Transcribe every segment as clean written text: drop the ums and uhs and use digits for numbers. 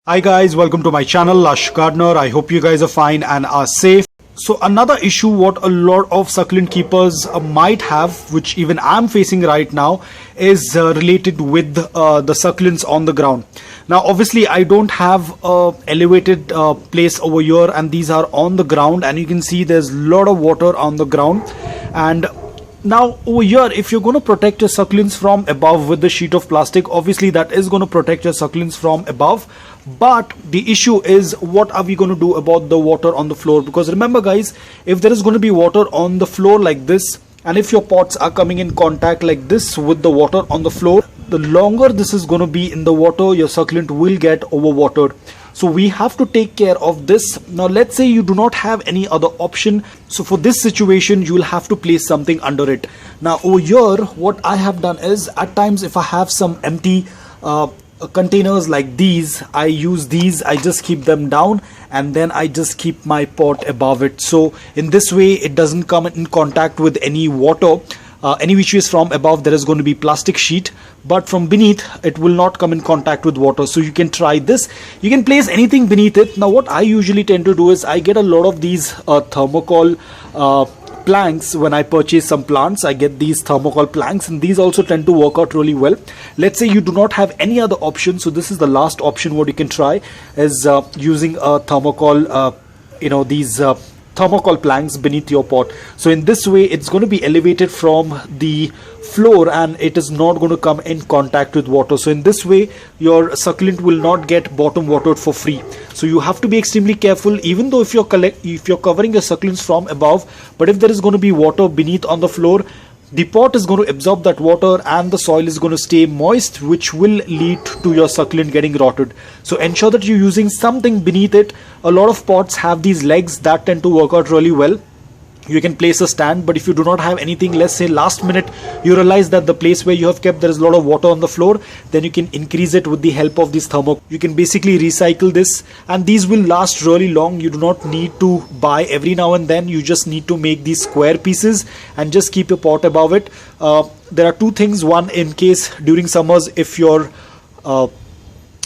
Hi guys, welcome to my channel Lush Gardener. I hope you guys are fine and are safe. So another issue what a lot of succulent keepers might have, which even I'm facing right now, is related with the succulents on the ground. Now obviously I don't have a elevated place over here, and these are on the ground, and you can see there's a lot of water on the ground. And now over here, if you're going to protect your succulents from above with the sheet of plastic, obviously that is going to protect your succulents from above. But the issue is, what are we going to do about the water on the floor? Because remember guys, if there is going to be water on the floor like this, and if your pots are coming in contact like this with the water on the floor, the longer this is going to be in the water, your succulent will get overwatered. So we have to take care of this. Now let's say you do not have any other option. So for this situation, you will have to place something under it. Now over here, what I have done is, at times if I have some empty containers like these, I use these, I just keep them down, and then I just keep my pot above it. So in this way, it doesn't come in contact with any water. Any which is from above, there is going to be plastic sheet, but from beneath it will not come in contact with water. So you can try this. You can place anything beneath it. Now what I usually tend to do is, I get a lot of these thermocol planks. When I purchase some plants, I get these thermocol planks, and these also tend to work out really well. Let's say you do not have any other option, so this is the last option what you can try is using a thermocol, these thermocol planks beneath your pot. So in this way, it's going to be elevated from the floor, and it is not going to come in contact with water. So in this way, your succulent will not get bottom watered for free. So you have to be extremely careful, even though if you're covering your succulents from above, but if there is going to be water beneath on the floor, the pot is going to absorb that water, and the soil is going to stay moist, which will lead to your succulent getting rotted. So ensure that you're using something beneath it. A lot of pots have these legs that tend to work out really well. You can place a stand, but if you do not have anything, let's say last minute you realize that the place where you have kept, there is a lot of water on the floor, then you can increase it with the help of this thermocol. You can basically recycle this, and these will last really long. You do not need to buy every now and then. You just need to make these square pieces and just keep your pot above it. There are two things. One, in case during summers, if your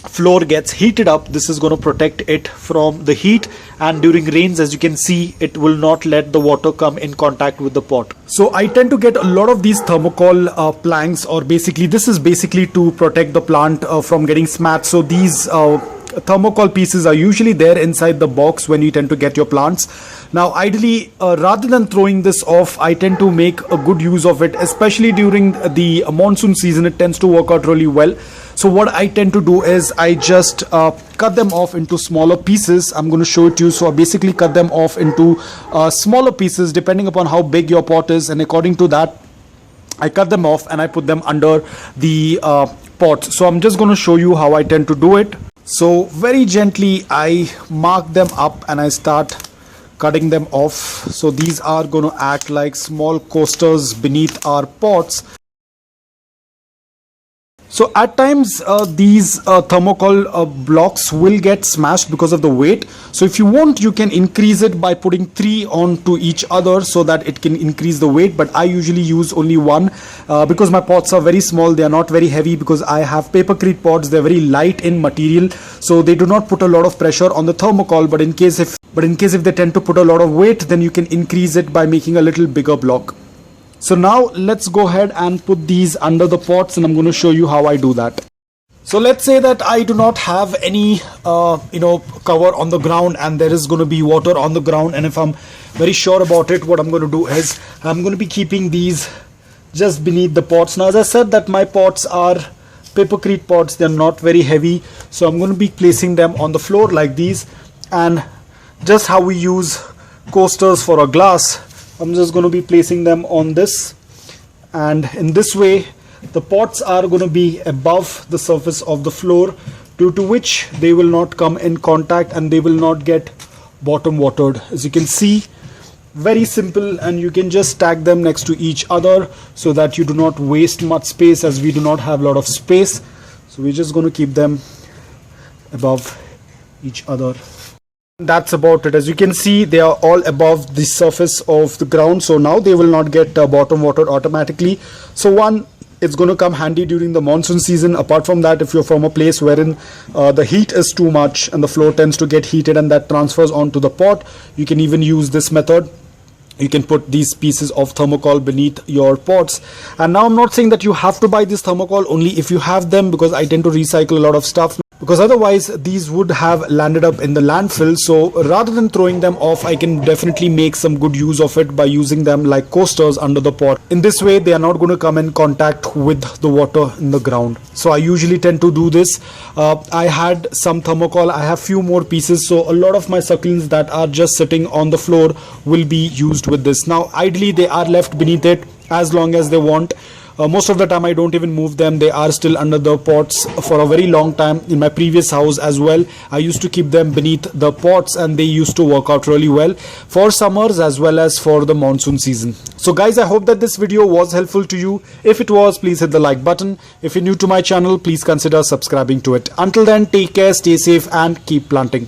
floor gets heated up, this is going to protect it from the heat, and during rains, as you can see, it will not let the water come in contact with the pot. So I tend to get a lot of these thermocol planks, or basically this is basically to protect the plant from getting smashed. So these thermocol pieces are usually there inside the box when you tend to get your plants. Now ideally, rather than throwing this off, I tend to make a good use of it, especially during the monsoon season. It tends to work out really well. So what I tend to do is, I just cut them off into smaller pieces. I'm going to show it to you. So I basically cut them off into smaller pieces depending upon how big your pot is, and according to that I cut them off and I put them under the pot. So I'm just going to show you how I tend to do it. So very gently I mark them up and I start cutting them off. So these are going to act like small coasters beneath our pots. So at times these thermocol blocks will get smashed because of the weight. So if you want, you can increase it by putting 3 onto each other so that it can increase the weight. But I usually use only one because my pots are very small. They are not very heavy, because I have papercrete pots. They're very light in material, so they do not put a lot of pressure on the thermocol. But in case if they tend to put a lot of weight, then you can increase it by making a little bigger block. So now let's go ahead and put these under the pots, and I'm going to show you how I do that. So let's say that I do not have any cover on the ground, and there is going to be water on the ground, and if I'm very sure about it, what I'm going to do is, I'm going to be keeping these just beneath the pots. Now as I said that my pots are papercrete pots, they're not very heavy, so I'm going to be placing them on the floor like these, and just how we use coasters for a glass, I'm just going to be placing them on this, and in this way the pots are going to be above the surface of the floor, due to which they will not come in contact and they will not get bottom watered. As you can see, very simple, and you can just stack them next to each other so that you do not waste much space, as we do not have a lot of space. So we're just going to keep them above each other. That's about it. As you can see, they are all above the surface of the ground, so now they will not get bottom watered automatically. So one it's going to come handy during the monsoon season. Apart from that, if you're from a place wherein the heat is too much and the floor tends to get heated and that transfers onto the pot, you can even use this method. You can put these pieces of thermocol beneath your pots. And now I'm not saying that you have to buy this thermocol only if you have them, because I tend to recycle a lot of stuff, because otherwise these would have landed up in the landfill. So rather than throwing them off, I can definitely make some good use of it by using them like coasters under the pot. In this way, they are not going to come in contact with the water in the ground. So I usually tend to do this. I had some thermocol. I have few more pieces. So a lot of my succulents that are just sitting on the floor will be used with this. Now, ideally, they are left beneath it as long as they want. Most of the time I don't even move them. They are still under the pots for a very long time. In my previous house as well, I used to keep them beneath the pots and they used to work out really well for summers as well as for the monsoon season. So guys, I hope that this video was helpful to you. If it was, please hit the like button. If you're new to my channel, please consider subscribing to it. Until then, take care, stay safe and keep planting.